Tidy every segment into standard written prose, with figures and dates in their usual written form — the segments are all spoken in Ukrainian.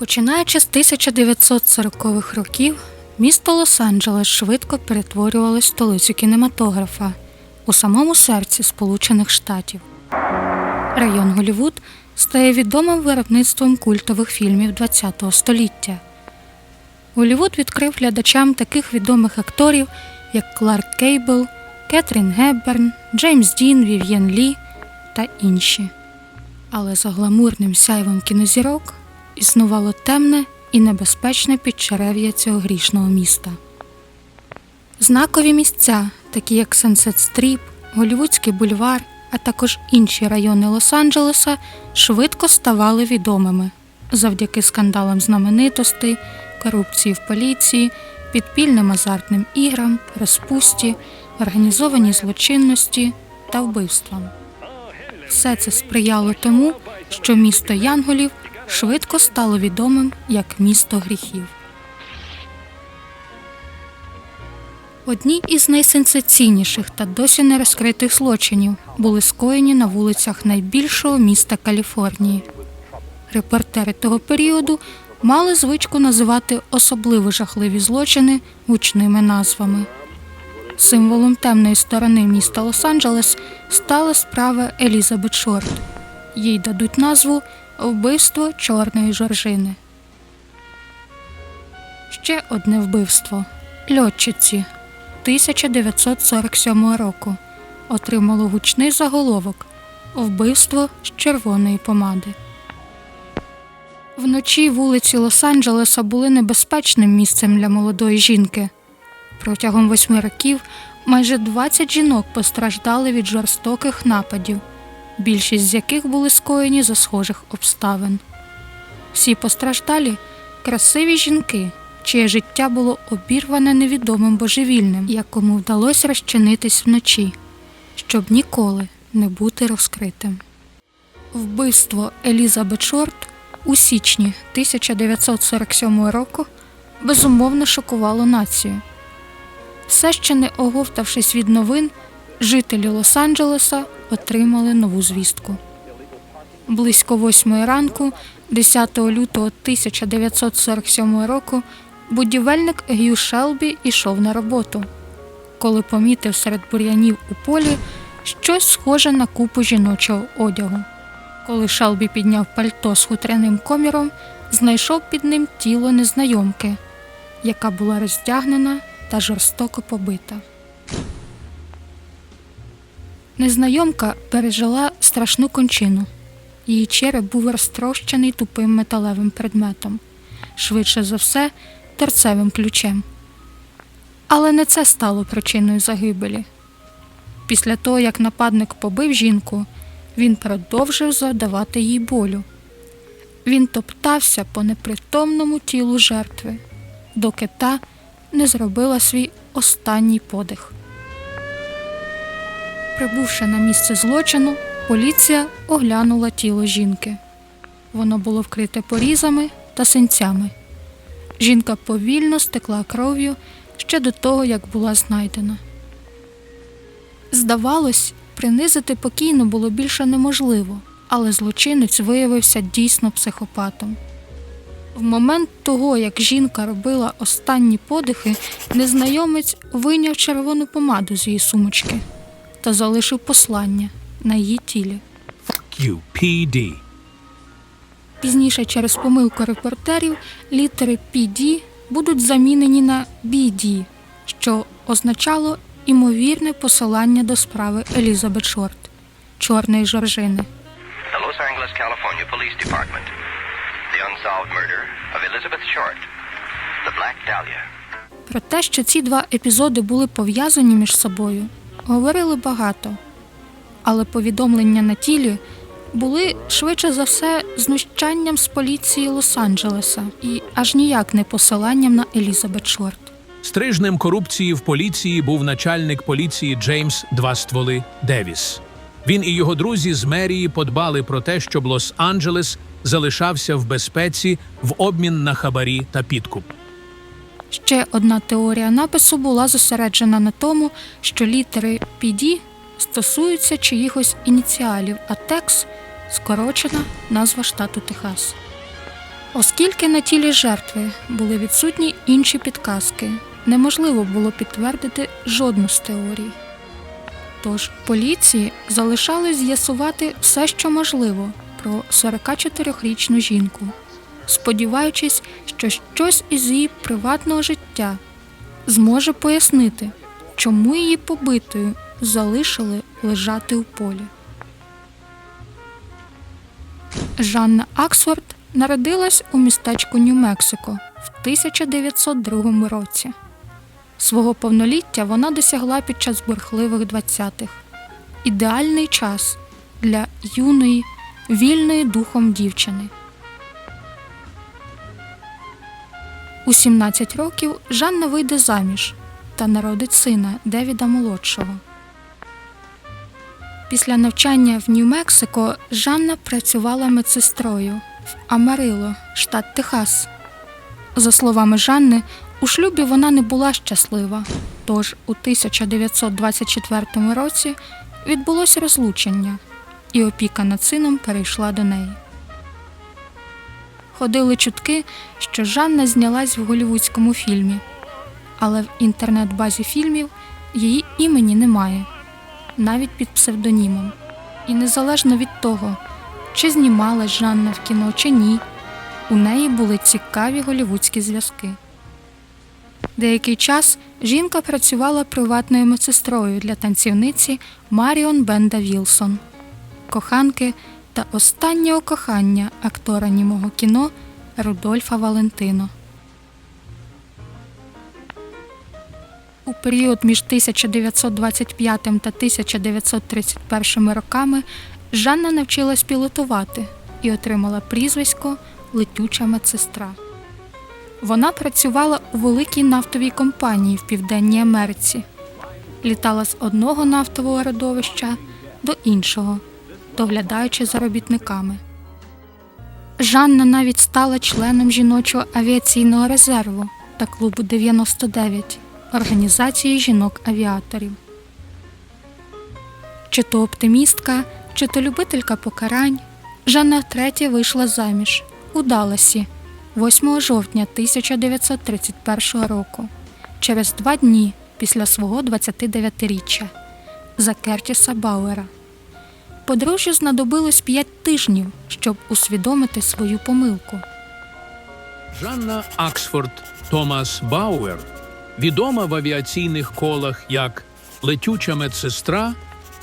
Починаючи з 1940-х років, місто Лос-Анджелес швидко перетворювалось в столицю кінематографа у самому серці Сполучених Штатів. Район Голлівуд стає відомим виробництвом культових фільмів ХХ століття. Голлівуд відкрив глядачам таких відомих акторів, як Кларк Кейбл, Кетрін Гепберн, Джеймс Дін, Вів'єн Лі та інші. Але за гламурним сяйвом кінозірок існувало темне і небезпечне підчерев'я цього грішного міста. Знакові місця, такі як Сансет-стріп, Голлівудський бульвар, а також інші райони Лос-Анджелеса, швидко ставали відомими завдяки скандалам знаменитостей, корупції в поліції, підпільним азартним іграм, розпусті, організованій злочинності та вбивствам. Все це сприяло тому, що місто Янголів швидко стало відомим як місто гріхів. Одні із найсенсаційніших та досі не розкритих злочинів були скоєні на вулицях найбільшого міста Каліфорнії. Репортери того періоду мали звичку називати особливо жахливі злочини гучними назвами. Символом темної сторони міста Лос-Анджелес стала справа Елізабет Шорт. Їй дадуть назву «Вбивство Чорної Жоржини». Ще одне вбивство – льотчиці 1947 року отримало гучний заголовок «Вбивство з червоної помади». Вночі вулиці Лос-Анджелеса були небезпечним місцем для молодої жінки. Протягом 8 років майже 20 жінок постраждали від жорстоких нападів, більшість з яких були скоєні за схожих обставин. Всі постраждалі – красиві жінки, чиє життя було обірване невідомим божевільним, якому вдалося розчинитись вночі, щоб ніколи не бути розкритим. Вбивство Елізабет Шорт у січні 1947 року безумовно шокувало націю. Все ще не оговтавшись від новин, жителі Лос-Анджелеса отримали нову звістку. Близько 8 ранку, 10 лютого 1947 року, будівельник Г'ю Шелбі йшов на роботу, коли помітив серед бур'янів у полі щось схоже на купу жіночого одягу. Коли Шелбі підняв пальто з хутряним коміром, знайшов під ним тіло незнайомки, яка була роздягнена та жорстоко побита. Незнайомка пережила страшну кончину. Її череп був розтрощений тупим металевим предметом, швидше за все, терцевим ключем. Але не це стало причиною загибелі. Після того, як нападник побив жінку, він продовжив завдавати їй болю. Він топтався по непритомному тілу жертви, доки та не зробила свій останній подих. Прибувши на місце злочину, поліція оглянула тіло жінки. Воно було вкрите порізами та синцями. Жінка повільно стекла кров'ю ще до того, як була знайдена. Здавалось, принизити покійну було більше неможливо, але злочинець виявився дійсно психопатом. В момент того, як жінка робила останні подихи, незнайомець вийняв червону помаду з її сумочки та залишив послання на її тілі. Fuck you, PD. Пізніше через помилку репортерів літери PD будуть замінені на BD, що означало імовірне посилання до справи Елізабет Шорт – Чорної Жоржини. The Los Angeles, California Police Department. The unsolved murder of Elizabeth Short. The Black Dahlia. Про те, що ці два епізоди були пов'язані між собою, говорили багато. Але повідомлення на тілі були, швидше за все, знущанням з поліції Лос-Анджелеса і аж ніяк не посиланням на Елізабет Шорт. Стрижнем корупції в поліції був начальник поліції Джеймс «Два стволи» Девіс. Він і його друзі з мерії подбали про те, щоб Лос-Анджелес залишався в безпеці в обмін на хабарі та підкуп. Ще одна теорія напису була зосереджена на тому, що літери PD стосуються чиїхось ініціалів, а Текс – скорочена назва штату Техас. Оскільки на тілі жертви були відсутні інші підказки, неможливо було підтвердити жодну з теорій. Тож поліції залишалось з'ясувати все, що можливо, про 44-річну жінку, сподіваючись, що щось із її приватного життя зможе пояснити, чому її побитою залишили лежати у полі. Жанна Аксфорд народилась у містечку Нью-Мексико в 1902 році. Свого повноліття вона досягла під час бурхливих 20-х. Ідеальний час для юної, вільної духом дівчини. У 17 років Жанна вийде заміж та народить сина Девіда молодшого. Після навчання в Нью-Мексико Жанна працювала медсестрою в Амарило, штат Техас. За словами Жанни, у шлюбі вона не була щаслива, тож у 1924 році відбулося розлучення, і опіка над сином перейшла до неї. Ходили чутки, що Жанна знялась в голлівудському фільмі, але в інтернет-базі фільмів її імені немає, навіть під псевдонімом. І незалежно від того, чи знімалась Жанна в кіно чи ні, у неї були цікаві голлівудські зв'язки. Деякий час жінка працювала приватною медсестрою для танцівниці Маріон Бенда Вілсон, коханки та останнього кохання актора німого кіно Рудольфа Валентино. У період між 1925 та 1931 роками Жанна навчилась пілотувати і отримала прізвисько «Летюча медсестра». Вона працювала у великій нафтовій компанії в Південній Америці. Літала з одного нафтового родовища до іншого, доглядаючи за робітниками. Жанна навіть стала членом жіночого авіаційного резерву та клубу 99, організації жінок-авіаторів. Чи то оптимістка, чи то любителька покарань, Жанна втретє вийшла заміж у Далласі 8 жовтня 1931 року, через 2 дні після свого 29-річчя, за Кертіса Бауера. Подружжю знадобилось 5 тижнів, щоб усвідомити свою помилку. Жанна Аксфорд Томас Бауер, відома в авіаційних колах як «летюча медсестра»,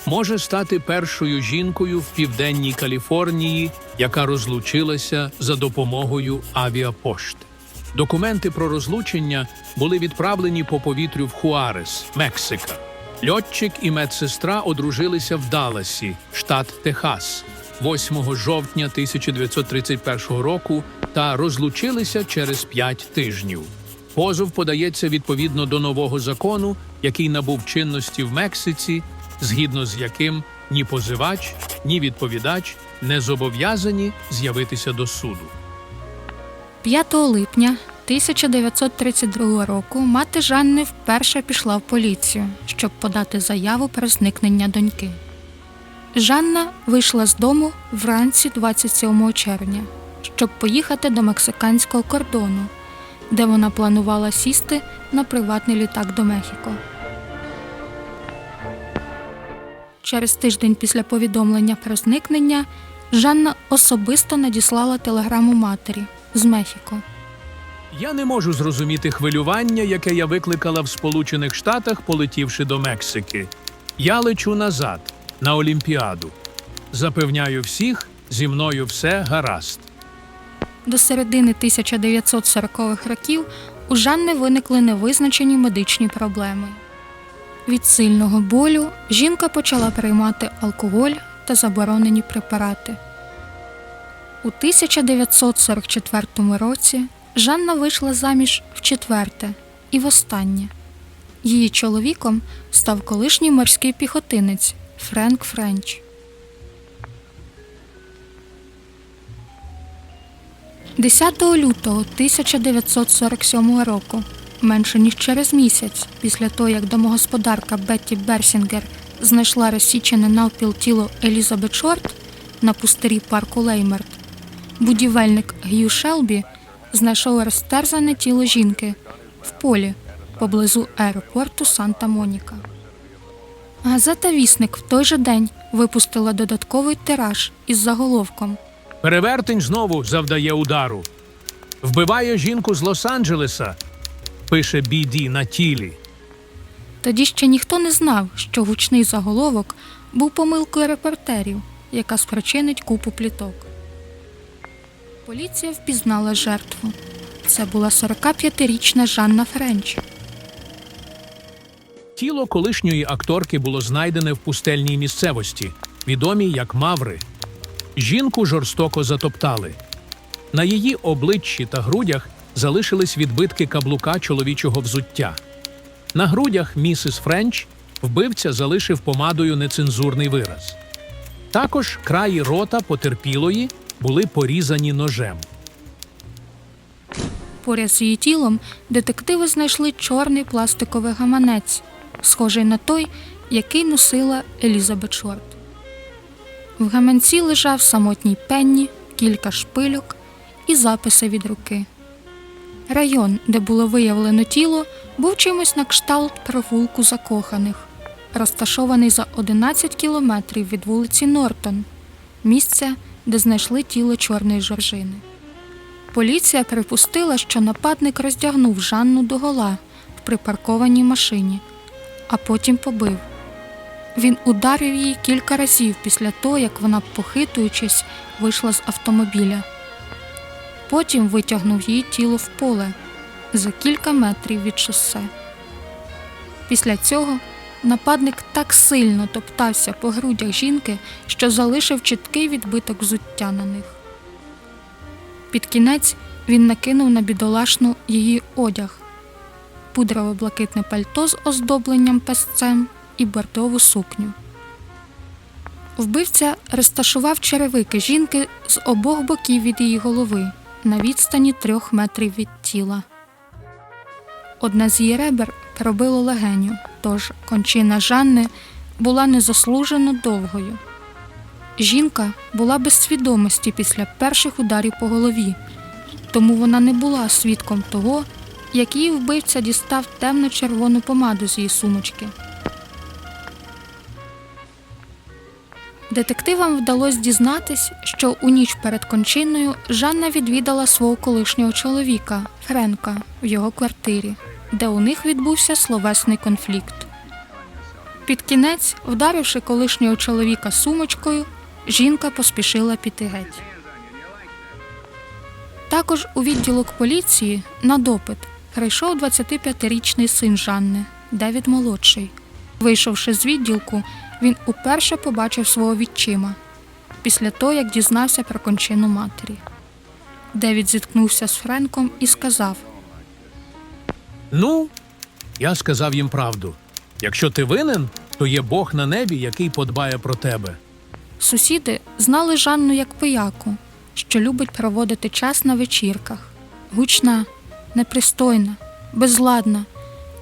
може стати першою жінкою в Південній Каліфорнії, яка розлучилася за допомогою авіапошти. Документи про розлучення були відправлені по повітрю в Хуарес, Мексика. Льотчик і медсестра одружилися в Далласі, штат Техас, 8 жовтня 1931 року та розлучилися через 5 тижнів. Позов подається відповідно до нового закону, який набув чинності в Мексиці, згідно з яким ні позивач, ні відповідач не зобов'язані з'явитися до суду. 5 липня 1932 року мати Жанни вперше пішла в поліцію, щоб подати заяву про зникнення доньки. Жанна вийшла з дому вранці 27 червня, щоб поїхати до мексиканського кордону, де вона планувала сісти на приватний літак до Мехіко. Через тиждень після повідомлення про зникнення Жанна особисто надіслала телеграму матері з Мехіко. Я не можу зрозуміти хвилювання, яке я викликала в Сполучених Штатах, полетівши до Мексики. Я лечу назад, на Олімпіаду. Запевняю всіх, зі мною все гаразд. До середини 1940-х років у Жанни виникли невизначені медичні проблеми. Від сильного болю жінка почала приймати алкоголь та заборонені препарати. У 1944 році Жанна вийшла заміж вчетверте і востаннє. Її чоловіком став колишній морський піхотинець Френк Френч. 10 лютого 1947 року, менше ніж через місяць після того, як домогосподарка Бетті Берсінгер знайшла розсічене навпіл тіло Елізабет Шорт на пустирі парку Леймерт, Будівельник Г'ю Шелбі знайшов розтерзане тіло жінки в полі поблизу аеропорту Санта-Моніка. Газета «Вісник» в той же день випустила додатковий тираж із заголовком Перевертень знову завдає удару. Вбиває жінку з Лос-Анджелеса, пише BD на тілі. Тоді ще ніхто не знав, що гучний заголовок був помилкою репортерів, яка спричинить купу пліток. Поліція впізнала жертву. Це була 45-річна Жанна Френч. Тіло колишньої акторки було знайдене в пустельній місцевості, відомій як Маври. Жінку жорстоко затоптали. На її обличчі та грудях залишились відбитки каблука чоловічого взуття. На грудях місіс Френч вбивця залишив помадою нецензурний вираз. Також краї рота потерпілої були порізані ножем. Поряд з її тілом детективи знайшли чорний пластиковий гаманець, схожий на той, який носила Елізабет Шорт. В гаманці лежав самотній пенні, кілька шпильок і записи від руки. Район, де було виявлено тіло, був чимось на кшталт провулку закоханих, розташований за 11 кілометрів від вулиці Нортон, місця, де знайшли тіло Чорної Жоржини. Поліція припустила, що нападник роздягнув Жанну догола в припаркованій машині, а потім побив. Він ударив її кілька разів після того, як вона, похитуючись, вийшла з автомобіля. Потім витягнув її тіло в поле за кілька метрів від шосе. Після цього нападник так сильно топтався по грудях жінки, що залишив чіткий відбиток взуття на них. Під кінець він накинув на бідолашну її одяг – пудрово-блакитне пальто з оздобленням песцем і бордову сукню. Вбивця розташував черевики жінки з обох боків від її голови на відстані 3 метрів від тіла. Одне з її ребер пробило легеню, тож кончина Жанни була незаслужено довгою. Жінка була без свідомості після перших ударів по голові, тому вона не була свідком того, як її вбивця дістав темно-червону помаду з її сумочки. Детективам вдалося дізнатись, що у ніч перед кончиною Жанна відвідала свого колишнього чоловіка, Френка, в його квартирі, де у них відбувся словесний конфлікт. Під кінець, вдаривши колишнього чоловіка сумочкою, жінка поспішила піти геть. Також у відділок поліції на допит прийшов 25-річний син Жанни, Девід-молодший. Вийшовши з відділку, він уперше побачив свого відчима, після того, як дізнався про кончину матері. Девід зіткнувся з Френком і сказав: «Ну, я сказав їм правду. Якщо ти винен, то є Бог на небі, який подбає про тебе». Сусіди знали Жанну як пияку, що любить проводити час на вечірках. Гучна, непристойна, безладна.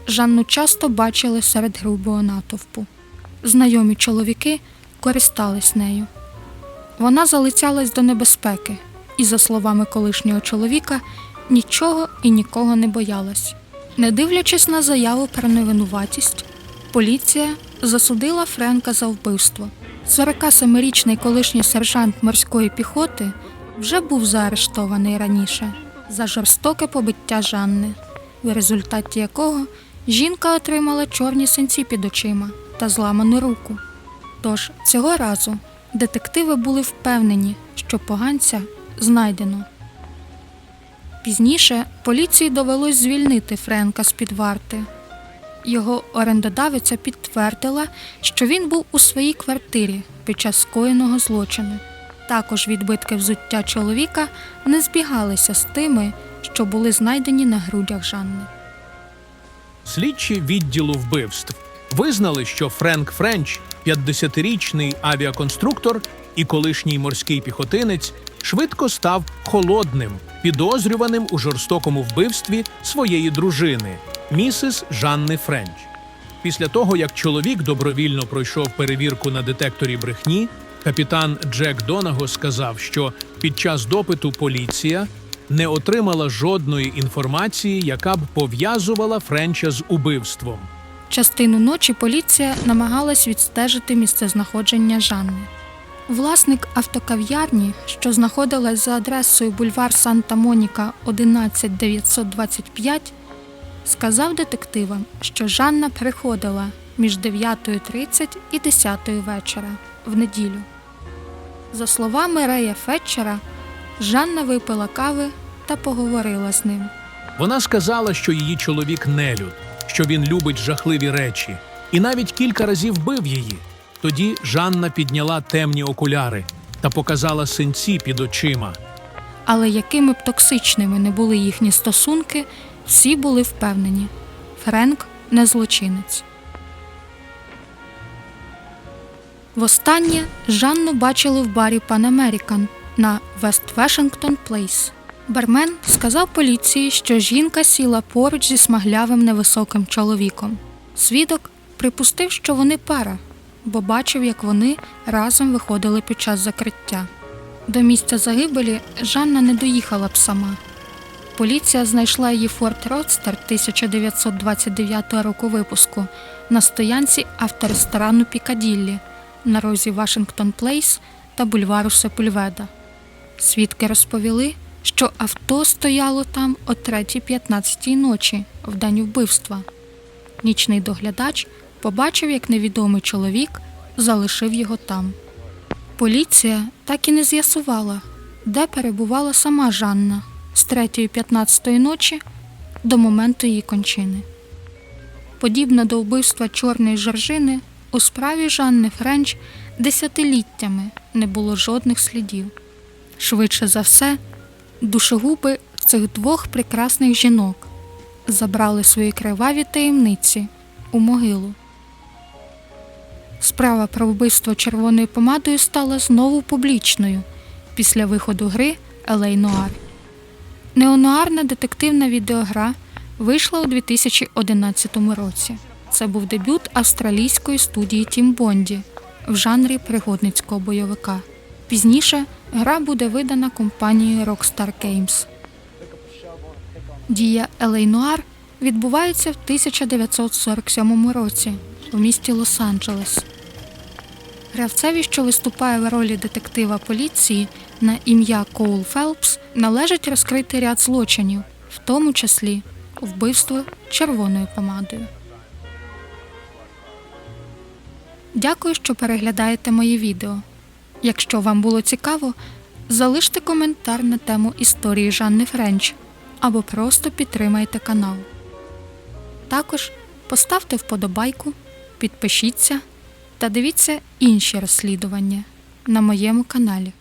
Жанну часто бачили серед грубого натовпу. Знайомі чоловіки користались нею. Вона залицялась до небезпеки і, за словами колишнього чоловіка, нічого і нікого не боялась. Не дивлячись на заяву про невинуватість, поліція засудила Френка за вбивство. 47-річний колишній сержант морської піхоти вже був заарештований раніше за жорстоке побиття Жанни, в результаті якого жінка отримала чорні синці під очима та зламану руку. Тож цього разу детективи були впевнені, що поганця знайдено. Пізніше поліції довелось звільнити Френка з-під варти. Його орендодавиця підтвердила, що він був у своїй квартирі під час скоєного злочину. Також відбитки взуття чоловіка не збігалися з тими, що були знайдені на грудях Жанни. Слідчі відділу вбивств визнали, що Френк Френч, 50-річний авіаконструктор і колишній морський піхотинець, швидко став холодним, підозрюваним у жорстокому вбивстві своєї дружини, місіс Жанни Френч. Після того, як чоловік добровільно пройшов перевірку на детекторі брехні, Капітан Джек Донаго сказав, що під час допиту поліція не отримала жодної інформації, яка б пов'язувала Френча з убивством. Частину ночі поліція намагалась відстежити місцезнаходження Жанни. Власник автокав'ярні, що знаходилась за адресою бульвар Санта-Моніка, 11925, сказав детективам, що Жанна приходила між 9:30 і 10 вечора в неділю. За словами Рея Фетчера, Жанна випила кави та поговорила з ним. Вона сказала, що її чоловік нелюд, що він любить жахливі речі, і навіть кілька разів бив її. Тоді Жанна підняла темні окуляри та показала синці під очима. Але якими б токсичними не були їхні стосунки, всі були впевнені – Френк – не злочинець. Востаннє Жанну бачили в барі Pan American на West Washington Place. Бармен сказав поліції, що жінка сіла поруч зі смаглявим невисоким чоловіком. Свідок припустив, що вони пара, бо бачив, як вони разом виходили під час закриття. До місця загибелі Жанна не доїхала б сама. Поліція знайшла її Ford Roadster 1929 року випуску на стоянці авторесторану «Пікаділлі» на розі Вашингтон Плейс та бульвару Сепульведа. Свідки розповіли, що авто стояло там о 3:15 ночі, в день вбивства. Нічний доглядач побачив, як невідомий чоловік залишив його там. Поліція так і не з'ясувала, де перебувала сама Жанна з 3:15 ночі до моменту її кончини. Подібно до вбивства Чорної Жоржини, у справі Жанни Френч десятиліттями не було жодних слідів. Швидше за все, душогуби цих двох прекрасних жінок забрали свої криваві таємниці у могилу. Справа про вбивство червоною помадою стала знову публічною після виходу гри «Елей Нуар». Неонуарна детективна відеогра вийшла у 2011 році. Це був дебют австралійської студії Тім Бонді в жанрі пригодницького бойовика. Пізніше гра буде видана компанією Rockstar Games. Дія «Елей Нуар» відбувається в 1947 році у місті Лос-Анджелес. Гравцеві, що виступає в ролі детектива поліції на ім'я Коул Фелпс, належить розкрити ряд злочинів, в тому числі вбивство червоною помадою. Дякую, що переглядаєте мої відео. Якщо вам було цікаво, залиште коментар на тему історії Жанни Френч або просто підтримайте канал. Також поставте вподобайку, підпишіться та дивіться інші розслідування на моєму каналі.